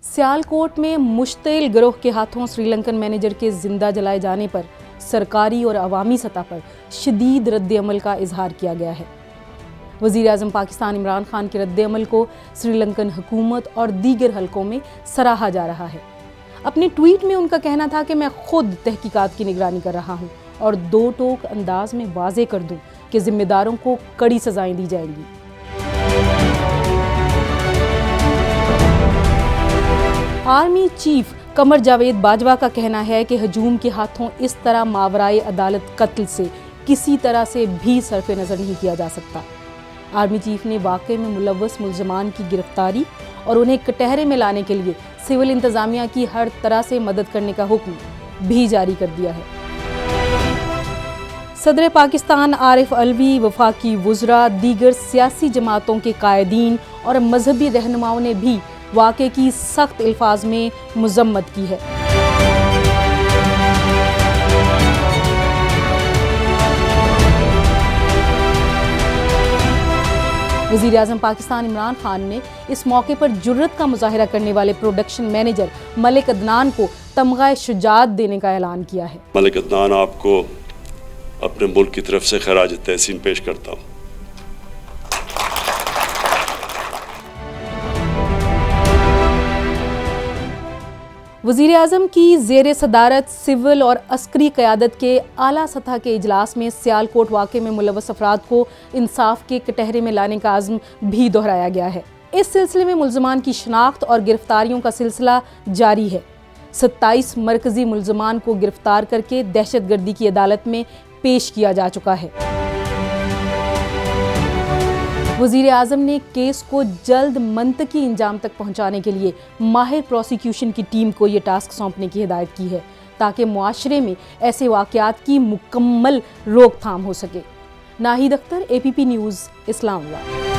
सियालकोट में मुश्तिल गिरोह के हाथों श्रीलंकन मैनेजर के जिंदा जलाए जाने पर सरकारी और अवामी सतह पर शदीद रद्द-ए-अमल का इजहार किया गया है। वज़ीर-ए-आज़म पाकिस्तान इमरान खान के रद्द-ए-अमल को श्रीलंकन हुकूमत और दीगर हलकों में सराहा जा रहा है। अपने ट्वीट में उनका कहना था कि मैं खुद तहकीकात की निगरानी कर रहा हूँ और दो टोक अंदाज में वाज़े कर दूँ कि जिम्मेदारों को कड़ी सजाएं दी जाएंगी। आर्मी चीफ कमर जावेद बाजवा का कहना है कि हजूम के हाथों इस तरह मावराए अदालत कत्ल से किसी तरह से भी सरफे नज़र नहीं किया जा सकता। आर्मी चीफ ने वाक़े में मुलव्वस मुल्ज़मान की गिरफ्तारी और उन्हें कटहरे में लाने के लिए सिविल इंतज़ामिया की हर तरह से मदद करने का हुक्म भी जारी कर दिया है। सदर पाकिस्तान आरिफ अलवी, वफाकी वुज़रा, दीगर सियासी जमातों के कायदीन और मजहबी रहनुमाओं ने भी वाक़े की सख्त अल्फाज में मज़म्मत की है। वज़ीर-ए-आज़म पाकिस्तान इमरान खान ने इस मौके पर जुर्रत का मुज़ाहिरा करने वाले प्रोडक्शन मैनेजर मलिक अदनान को तमग़ा शुजाअत देने का ऐलान किया है। मलिक अदनान, आपको अपने मुल्क की तरफ से खराज तहसीन पेश करता हूँ। वज़ीर-ए-आज़म की ज़ेर सदारत सिविल और अस्करी क़यादत के आला सतह के इजलास में सियालकोट वाक़े में मुलव्वस अफराद को इंसाफ के कटहरे में लाने का आज़्म भी दोहराया गया है। इस सिलसिले में मुल्ज़मान की शनाख्त और गिरफ्तारियों का सिलसिला जारी है। 27 मरकज़ी मुल्ज़मान को गिरफ्तार करके दहशतगर्दी की अदालत में पेश किया जा चुका है। वज़ीर-ए-आज़म ने केस को जल्द मंतकी इंजाम तक पहुंचाने के लिए माहिर प्रोसिक्यूशन की टीम को ये टास्क सौंपने की हिदायत की है ताकि मुआशरे में ऐसे वाक़यात की मुकम्मल रोकथाम हो सके। Nahid Akhtar, APP news, Islamabad.